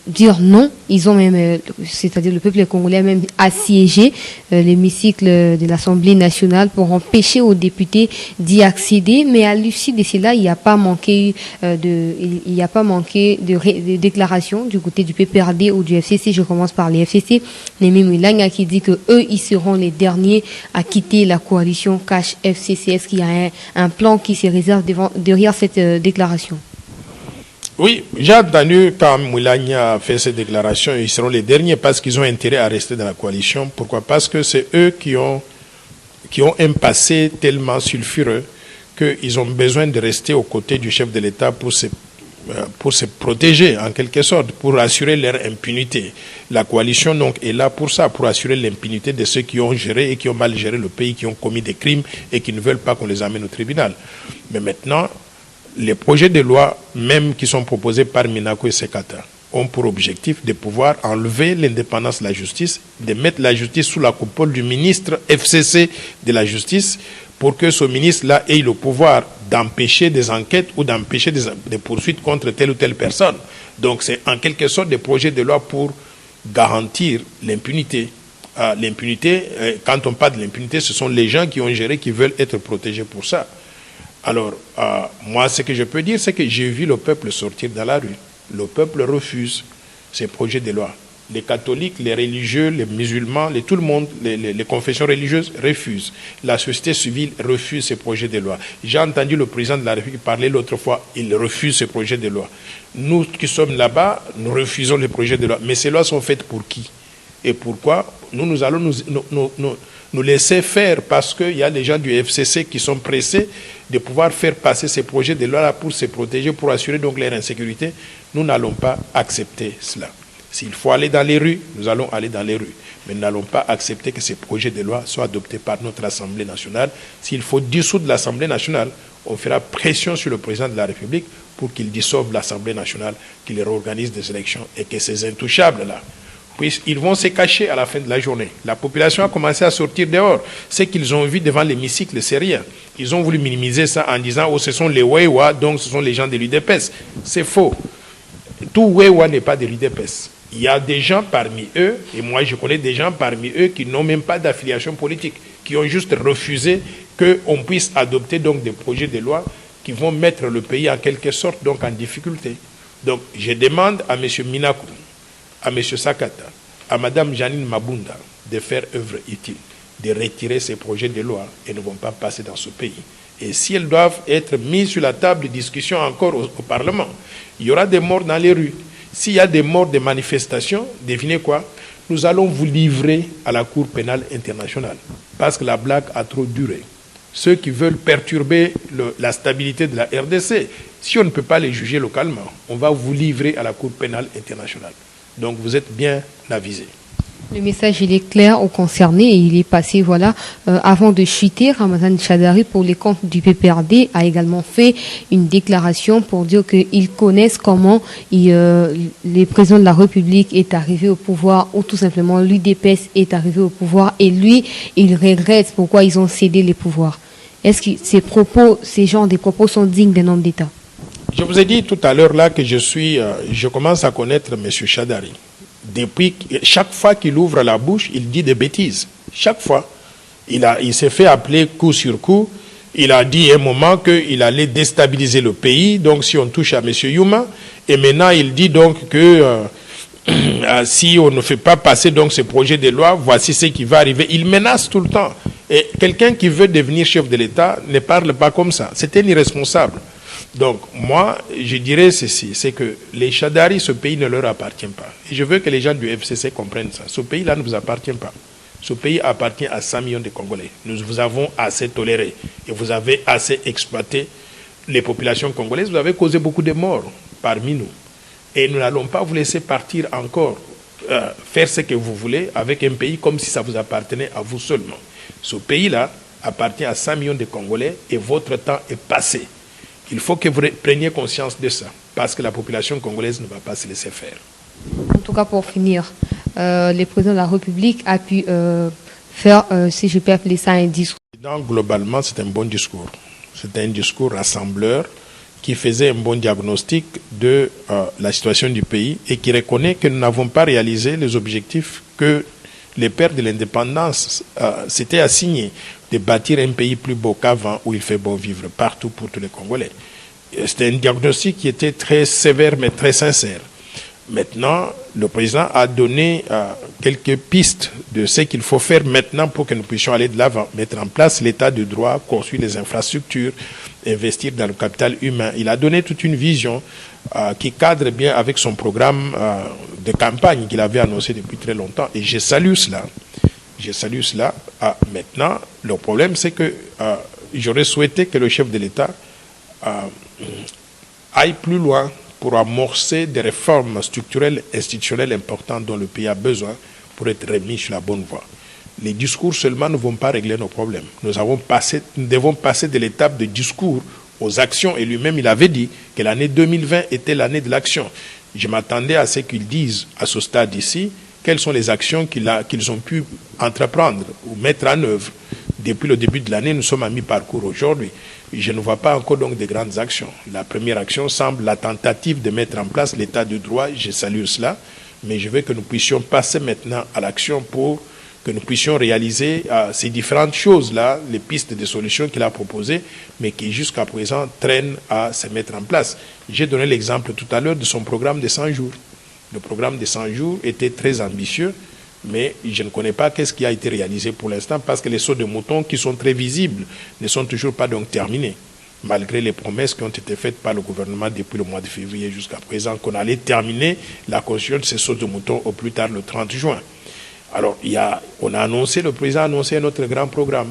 dire non. Ils ont même, c'est-à-dire le peuple congolais a même assiégé l'hémicycle de l'Assemblée nationale pour empêcher aux députés d'y accéder. Mais à l'issue de cela, il n'y a pas manqué de déclarations du côté du PPRD ou du FCC. Je commence par les FCC. Némi Moulanga qui dit que eux ils seront les derniers à quitter la coalition CACH-FCC. Est-ce qu'il y a un plan qui se réserve derrière cette déclaration? Oui, j'ai entendu quand Moulanga a fait cette déclaration, ils seront les derniers parce qu'ils ont intérêt à rester dans la coalition. Pourquoi? Parce que c'est eux qui ont un passé tellement sulfureux qu'ils ont besoin de rester aux côtés du chef de l'État pour se pour se protéger en quelque sorte, pour assurer leur impunité. La coalition donc est là pour ça, pour assurer l'impunité de ceux qui ont géré et qui ont mal géré le pays, qui ont commis des crimes et qui ne veulent pas qu'on les amène au tribunal. Mais maintenant, les projets de loi, même qui sont proposés par Minako et Sekata, ont pour objectif de pouvoir enlever l'indépendance de la justice, de mettre la justice sous la coupole du ministre FCC de la justice, pour que ce ministre-là ait le pouvoir d'empêcher des enquêtes ou d'empêcher des poursuites contre telle ou telle personne. Donc c'est en quelque sorte des projets de loi pour garantir l'impunité. L'impunité, quand on parle de l'impunité, ce sont les gens qui ont géré, qui veulent être protégés pour ça. Alors, moi, ce que je peux dire, c'est que j'ai vu le peuple sortir dans la rue. Le peuple refuse ces projets de loi. Les catholiques, les religieux, les musulmans, tout le monde, les confessions religieuses refusent. La société civile refuse ces projets de loi. J'ai entendu le président de la République parler l'autre fois, il refuse ces projets de loi. Nous qui sommes là-bas, nous refusons les projets de loi. Mais ces lois sont faites pour qui? Et pourquoi? Nous allons nous laisser faire parce qu'il y a des gens du FCC qui sont pressés de pouvoir faire passer ces projets de loi pour se protéger, pour assurer donc leur insécurité. Nous n'allons pas accepter cela. S'il faut aller dans les rues, nous allons aller dans les rues. Mais nous n'allons pas accepter que ces projets de loi soient adoptés par notre Assemblée nationale. S'il faut dissoudre l'Assemblée nationale, on fera pression sur le président de la République pour qu'il dissolve l'Assemblée nationale, qu'il réorganise des élections et que ces intouchables-là, ils vont se cacher à la fin de la journée. La population a commencé à sortir dehors. Ce qu'ils ont vu devant l'hémicycle, c'est rien. Ils ont voulu minimiser ça en disant « Oh, ce sont les Wewa, donc ce sont les gens de l'UDPS ». C'est faux. Tout Wewa n'est pas de l'UDPS. Il y a des gens parmi eux, et moi je connais des gens parmi eux qui n'ont même pas d'affiliation politique, qui ont juste refusé qu'on puisse adopter donc des projets de loi qui vont mettre le pays en quelque sorte donc en difficulté. Donc je demande à M. Minakou, à M. Sakata, à Mme Janine Mabunda de faire œuvre utile, de retirer ces projets de loi et ne vont pas passer dans ce pays. Et si elles doivent être mises sur la table de discussion encore au Parlement, il y aura des morts dans les rues. S'il y a des morts de manifestations, devinez quoi? Nous allons vous livrer à la Cour pénale internationale parce que la blague a trop duré. Ceux qui veulent perturber la stabilité de la RDC, si on ne peut pas les juger localement, on va vous livrer à la Cour pénale internationale. Donc vous êtes bien avisés. Le message il est clair aux concernés et il est passé, voilà, avant de chuter, Ramazan Chadari pour les comptes du PPRD a également fait une déclaration pour dire qu'ils connaissent comment le président de la République est arrivé au pouvoir ou tout simplement l'UDPS est arrivé au pouvoir et lui, il regrette pourquoi ils ont cédé les pouvoirs. Est-ce que ces genres de propos sont dignes d'un homme d'État? Je vous ai dit tout à l'heure là que je commence à connaître M. Chadari. Chaque fois qu'il ouvre la bouche, il dit des bêtises. Chaque fois. Il s'est fait appeler coup sur coup. Il a dit à un moment qu'il allait déstabiliser le pays, donc si on touche à M. Yuma. Et maintenant, il dit donc que si on ne fait pas passer donc ce projet de loi, voici ce qui va arriver. Il menace tout le temps. Et quelqu'un qui veut devenir chef de l'État ne parle pas comme ça. C'est un irresponsable. Donc, moi, je dirais ceci, c'est que les Chadari, ce pays ne leur appartient pas. Et je veux que les gens du FCC comprennent ça. Ce pays-là ne vous appartient pas. Ce pays appartient à 100 millions de Congolais. Nous vous avons assez toléré et vous avez assez exploité les populations congolaises. Vous avez causé beaucoup de morts parmi nous. Et nous n'allons pas vous laisser partir encore, faire ce que vous voulez avec un pays comme si ça vous appartenait à vous seulement. Ce pays-là appartient à 100 millions de Congolais et votre temps est passé. Il faut que vous preniez conscience de ça, parce que la population congolaise ne va pas se laisser faire. En tout cas, pour finir, le président de la République a pu faire, si je peux appeler ça, un discours. Donc, globalement, c'est un bon discours. C'est un discours rassembleur qui faisait un bon diagnostic de la situation du pays et qui reconnaît que nous n'avons pas réalisé les objectifs que les pères de l'indépendance s'étaient assignés, de bâtir un pays plus beau qu'avant, où il fait bon vivre partout pour tous les Congolais. C'était un diagnostic qui était très sévère, mais très sincère. Maintenant, le président a donné quelques pistes de ce qu'il faut faire maintenant pour que nous puissions aller de l'avant, mettre en place l'état de droit, construire les infrastructures, investir dans le capital humain. Il a donné toute une vision qui cadre bien avec son programme de campagne qu'il avait annoncé depuis très longtemps. Et je salue cela. Je salue cela. Maintenant, le problème, c'est que j'aurais souhaité que le chef de l'État aille plus loin pour amorcer des réformes structurelles et institutionnelles importantes dont le pays a besoin pour être remis sur la bonne voie. Les discours seulement ne vont pas régler nos problèmes. Nous devons passer de l'étape de discours aux actions. Et lui-même, il avait dit que l'année 2020 était l'année de l'action. Je m'attendais à ce qu'ils disent à ce stade ici quelles sont les actions qu'ils ont pu entreprendre ou mettre en œuvre. Depuis le début de l'année, nous sommes à mi-parcours aujourd'hui. Je ne vois pas encore donc de grandes actions. La première action semble la tentative de mettre en place l'état de droit. Je salue cela, mais je veux que nous puissions passer maintenant à l'action pour que nous puissions réaliser ces différentes choses-là, les pistes de solutions qu'il a proposées, mais qui jusqu'à présent traînent à se mettre en place. J'ai donné l'exemple tout à l'heure de son programme de 100 jours. Le programme de 100 jours était très ambitieux, mais je ne connais pas qu'est-ce qui a été réalisé pour l'instant, parce que les sauts de moutons qui sont très visibles ne sont toujours pas donc terminés, malgré les promesses qui ont été faites par le gouvernement depuis le mois de février jusqu'à présent, qu'on allait terminer la construction de ces sauts de moutons au plus tard le 30 juin. Alors, le président a annoncé un autre grand programme,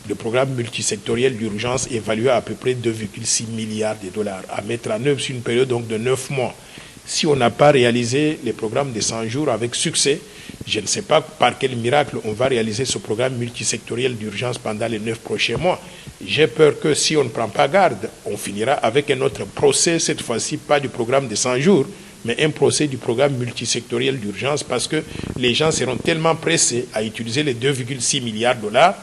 le programme multisectoriel d'urgence évalué à peu près 2,6 milliards de dollars à mettre en œuvre sur une période donc de 9 mois. Si on n'a pas réalisé les programmes de 100 jours avec succès, je ne sais pas par quel miracle on va réaliser ce programme multisectoriel d'urgence pendant les 9 prochains mois. J'ai peur que si on ne prend pas garde, on finira avec un autre procès, cette fois-ci pas du programme de 100 jours, mais un procès du programme multisectoriel d'urgence, parce que les gens seront tellement pressés à utiliser les 2,6 milliards de dollars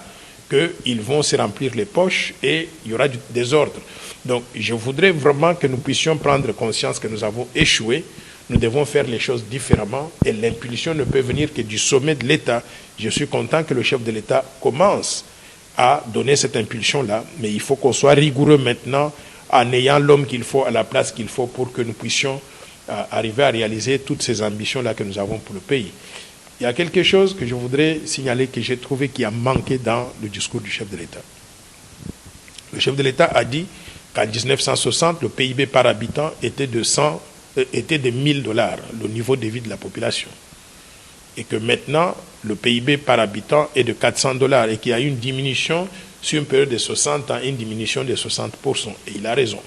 qu'ils vont se remplir les poches et il y aura du désordre. Donc, je voudrais vraiment que nous puissions prendre conscience que nous avons échoué. Nous devons faire les choses différemment et l'impulsion ne peut venir que du sommet de l'État. Je suis content que le chef de l'État commence à donner cette impulsion-là, mais il faut qu'on soit rigoureux maintenant en ayant l'homme qu'il faut à la place qu'il faut pour que nous puissions arriver à réaliser toutes ces ambitions-là que nous avons pour le pays. Il y a quelque chose que je voudrais signaler que j'ai trouvé qui a manqué dans le discours du chef de l'État. Le chef de l'État a dit qu'en 1960, le PIB par habitant était de 1000 dollars, le niveau de vie de la population. Et que maintenant, le PIB par habitant est de 400 dollars et qu'il y a eu une diminution sur une période de 60 ans, une diminution de 60%. Et il a raison.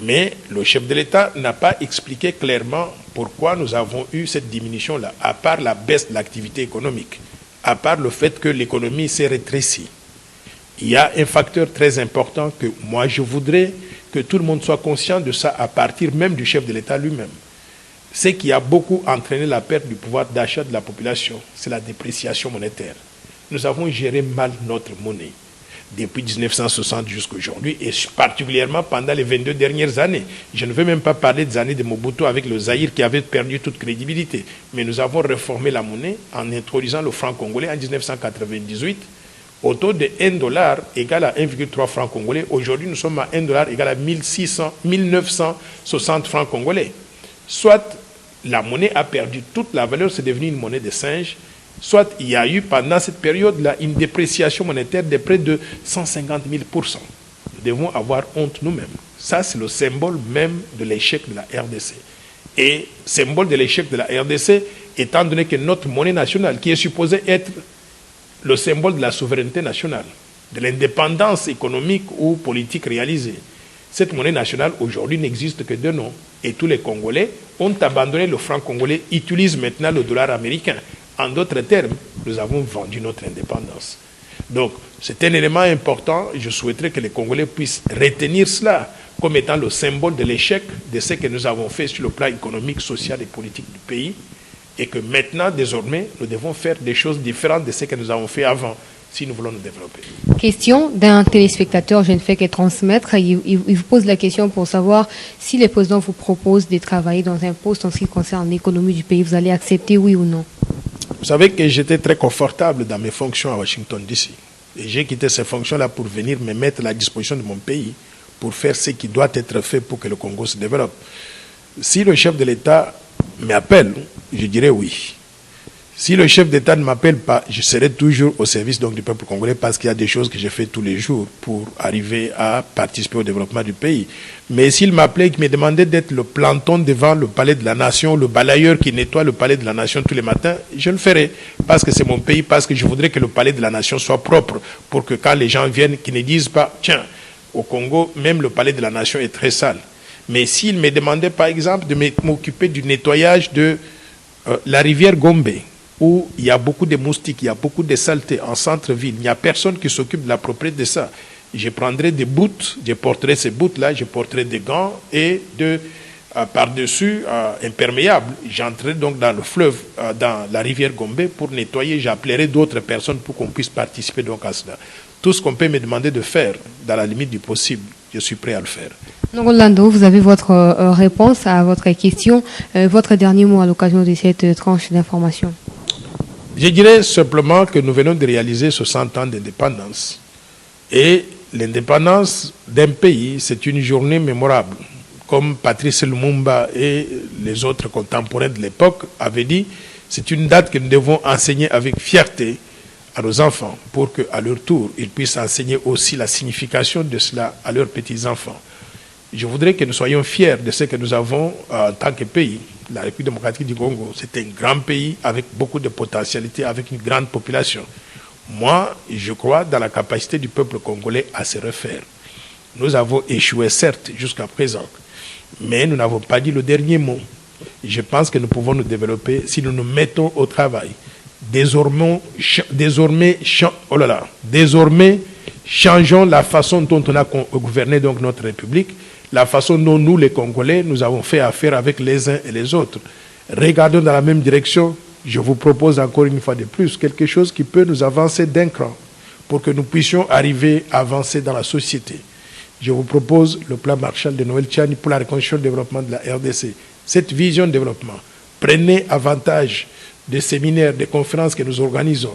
Mais le chef de l'État n'a pas expliqué clairement pourquoi nous avons eu cette diminution-là, à part la baisse de l'activité économique, à part le fait que l'économie s'est rétrécie. Il y a un facteur très important que moi je voudrais que tout le monde soit conscient de ça à partir même du chef de l'État lui-même. C'est qui a beaucoup entraîné la perte du pouvoir d'achat de la population, c'est la dépréciation monétaire. Nous avons géré mal notre monnaie depuis 1960 jusqu'à aujourd'hui, et particulièrement pendant les 22 dernières années. Je ne veux même pas parler des années de Mobutu avec le Zaïre qui avait perdu toute crédibilité. Mais nous avons réformé la monnaie en introduisant le franc congolais en 1998 au taux de 1 dollar égal à 1,3 francs congolais. Aujourd'hui, nous sommes à 1 dollar égal à 1960 francs congolais. Soit la monnaie a perdu toute la valeur, c'est devenu une monnaie de singe, soit il y a eu pendant cette période-là une dépréciation monétaire de près de 150 000%. Nous devons avoir honte nous-mêmes. Ça, c'est le symbole même de l'échec de la RDC. Et symbole de l'échec de la RDC, étant donné que notre monnaie nationale, qui est supposée être le symbole de la souveraineté nationale, de l'indépendance économique ou politique réalisée, cette monnaie nationale aujourd'hui n'existe que de nom. Et tous les Congolais ont abandonné le franc congolais, utilisent maintenant le dollar américain. En d'autres termes, nous avons vendu notre indépendance. Donc, c'est un élément important. Je souhaiterais que les Congolais puissent retenir cela comme étant le symbole de l'échec de ce que nous avons fait sur le plan économique, social et politique du pays. Et que maintenant, désormais, nous devons faire des choses différentes de ce que nous avons fait avant, si nous voulons nous développer. Question d'un téléspectateur, je ne fais que transmettre. Il vous pose la question pour savoir si le président vous propose de travailler dans un poste en ce qui concerne l'économie du pays, vous allez accepter, oui ou non? Vous savez que j'étais très confortable dans mes fonctions à Washington, D.C. Et j'ai quitté ces fonctions-là pour venir me mettre à la disposition de mon pays pour faire ce qui doit être fait pour que le Congo se développe. Si le chef de l'État m'appelle, je dirais oui. Si le chef d'État ne m'appelle pas, je serai toujours au service donc, du peuple congolais parce qu'il y a des choses que je fais tous les jours pour arriver à participer au développement du pays. Mais s'il m'appelait et qu'il me demandait d'être le planton devant le palais de la nation, le balayeur qui nettoie le palais de la nation tous les matins, je le ferai parce que c'est mon pays, parce que je voudrais que le palais de la nation soit propre pour que quand les gens viennent, qu'ils ne disent pas « Tiens, au Congo, même le palais de la nation est très sale ». Mais s'il me demandait, par exemple, de m'occuper du nettoyage de la rivière Gombe, où il y a beaucoup de moustiques, il y a beaucoup de saleté en centre-ville, il n'y a personne qui s'occupe de la propriété de ça. Je prendrai des bouts, je porterai ces bouts-là, je porterai des gants et par-dessus imperméables. J'entrerai donc dans le fleuve, dans la rivière Gombe pour nettoyer. J'appellerai d'autres personnes pour qu'on puisse participer donc à cela. Tout ce qu'on peut me demander de faire, dans la limite du possible, je suis prêt à le faire. Donc, Orlando, vous avez votre réponse à votre question. Votre dernier mot à l'occasion de cette tranche d'information. Je dirais simplement que nous venons de réaliser 60 ans d'indépendance. Et l'indépendance d'un pays, c'est une journée mémorable. Comme Patrice Lumumba et les autres contemporains de l'époque avaient dit, c'est une date que nous devons enseigner avec fierté à nos enfants pour qu'à leur tour, ils puissent enseigner aussi la signification de cela à leurs petits-enfants. Je voudrais que nous soyons fiers de ce que nous avons en tant que pays. La République démocratique du Congo, c'est un grand pays avec beaucoup de potentialités, avec une grande population. Moi, je crois dans la capacité du peuple congolais à se refaire. Nous avons échoué, certes, jusqu'à présent, mais nous n'avons pas dit le dernier mot. Je pense que nous pouvons nous développer si nous nous mettons au travail. Désormais, changeons la façon dont on a gouverné donc notre République, la façon dont nous, les Congolais, nous avons fait affaire avec les uns et les autres. Regardons dans la même direction. Je vous propose encore une fois de plus quelque chose qui peut nous avancer d'un cran pour que nous puissions arriver à avancer dans la société. Je vous propose le plan Marshall de Noël Tchani pour la reconstruction et le développement de la RDC. Cette vision de développement, prenez avantage des séminaires, des conférences que nous organisons,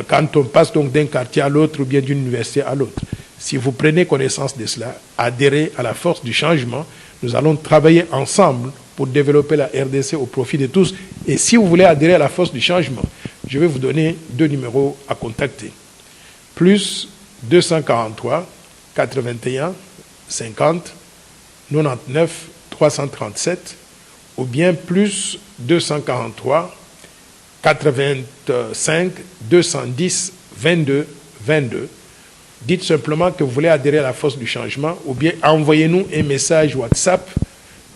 quand on passe donc d'un quartier à l'autre ou bien d'une université à l'autre. Si vous prenez connaissance de cela, adhérez à la force du changement. Nous allons travailler ensemble pour développer la RDC au profit de tous. Et si vous voulez adhérer à la force du changement, je vais vous donner 2 numéros à contacter. Plus 243 81 50 99 337 ou bien plus 243 85 210 22 22. Dites simplement que vous voulez adhérer à la force du changement ou bien envoyez-nous un message WhatsApp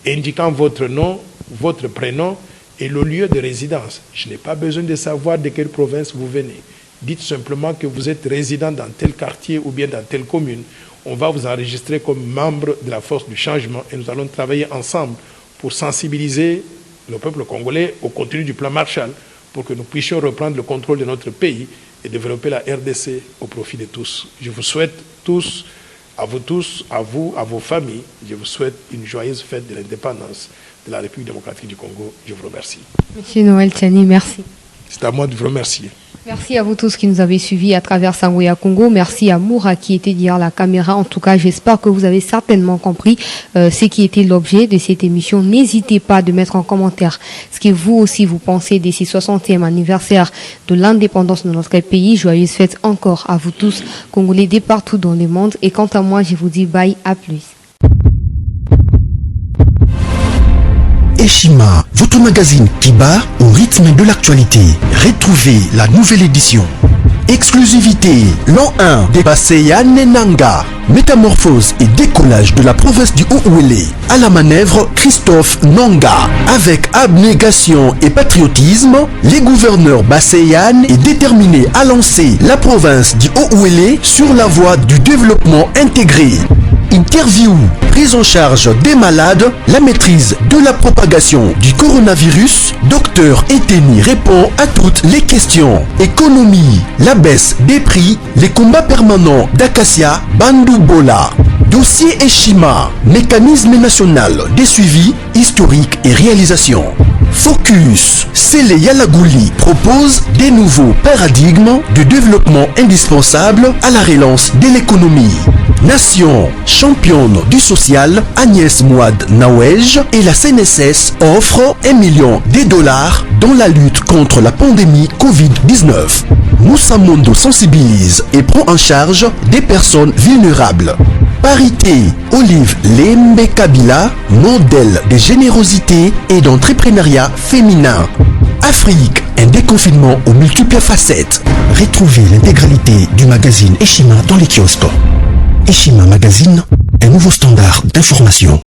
indiquant votre nom, votre prénom et le lieu de résidence. Je n'ai pas besoin de savoir de quelle province vous venez. Dites simplement que vous êtes résident dans tel quartier ou bien dans telle commune. On va vous enregistrer comme membre de la force du changement et nous allons travailler ensemble pour sensibiliser le peuple congolais au contenu du plan Marshall pour que nous puissions reprendre le contrôle de notre pays et développer la RDC au profit de tous. Je vous souhaite tous, à vous, à vos familles, je vous souhaite une joyeuse fête de l'indépendance de la République démocratique du Congo. Je vous remercie. Monsieur Noël Tchani, merci. C'est à moi de vous remercier. Merci à vous tous qui nous avez suivis à travers Sangoya Congo. Merci à Moura qui était derrière la caméra. En tout cas, j'espère que vous avez certainement compris ce qui était l'objet de cette émission. N'hésitez pas de mettre en commentaire ce que vous aussi vous pensez de ce 60e anniversaire de l'indépendance de notre pays. Joyeuses fêtes encore à vous tous, Congolais de partout dans le monde. Et quant à moi, je vous dis bye, à plus. Eshima, votre magazine qui bat au rythme de l'actualité. Retrouvez la nouvelle édition. Exclusivité, l'an 1 des Baseyan Nanga. Métamorphose et décollage de la province du Haut-Ouélé. À la manœuvre, Christophe Nanga. Avec abnégation et patriotisme, les gouverneurs Baseyan est déterminé à lancer la province du Haut-Ouélé sur la voie du développement intégré. Interview, prise en charge des malades, la maîtrise de la propagation du coronavirus. Docteur Eteni répond à toutes les questions. Économie, la baisse des prix, les combats permanents d'Acacia, Bandoubola. Dossier Eshima, mécanisme national des suivis, historiques et réalisations. Focus, Sele Yalagouli propose des nouveaux paradigmes de développement indispensables à la relance de l'économie. Nation, championne du social, Agnès Mouad Nawej et la CNSS offrent $1 million dans la lutte contre la pandémie Covid-19. Moussa Mondo sensibilise et prend en charge des personnes vulnérables. Parité, Olive Lembe Kabila, modèle de générosité et d'entrepreneuriat féminin. Afrique, un déconfinement aux multiples facettes. Retrouvez l'intégralité du magazine Eshima dans les kiosques. Eshima Magazine, un nouveau standard d'information.